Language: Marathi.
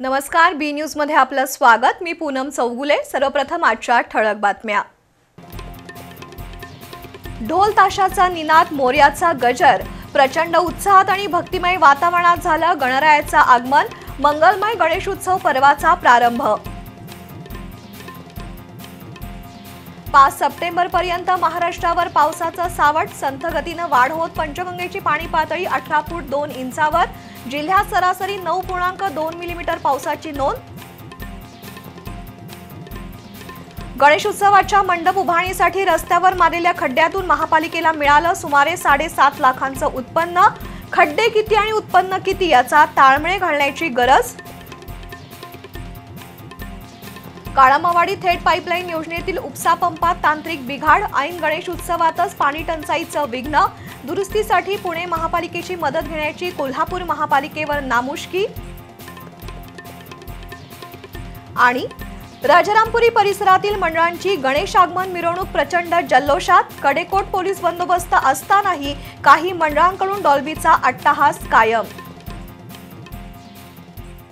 नमस्कार, बी न्यूज मध्ये आपलं स्वागत। मी पूनम चौगुले। सर्वप्रथम आजच्या ठळक बातम्या। ढोल ताशाचा निनाद, मोर्याचा गजर, प्रचंड उत्साहात आणि भक्तिमय वातावरणात झालं गणरायाचं आगमन। मंगलमय गणेशोत्सव पर्वाचा प्रारंभ। 5 सप्टेंबर पर्यंत महाराष्ट्रावर पावसाचं सावट, संथ गतीने वाढ होत पंचगंगेची पाणी पातळी 18 फूट 2 इंचावर। जिल्ह्यात सरासरी 9.2 मिलीमीटर पावसाची नोंद। गणेशोत्सवाच्या मंडप उभारणीसाठी रस्त्यावर मारलेल्या खड्ड्यातून महापालिकेला मिळालं सुमारे 7.5 लाखांचं उत्पन्न। खड्डे किती आणि उत्पन्न किती याचा ताळमेळ घालण्याची गरज। काळामावाडी थेट पाईपलाईन योजनेतील उपसा पंपात तांत्रिक बिघाड, ऐन गणेश उत्सवातच पाणी टंचाईचं विघ्न। दुरुस्तीसाठी पुणे महापालिकेची मदत घेण्याची कोल्हापूर महापालिकेवर नामुष्की। आणि राजारामपुरी परिसरातील मंडळांची गणेश आगमन मिरवणूक प्रचंड जल्लोषात। कडेकोट पोलीस बंदोबस्त असतानाही काही मंडळांकडून डॉल्बीचा अट्टहास कायम।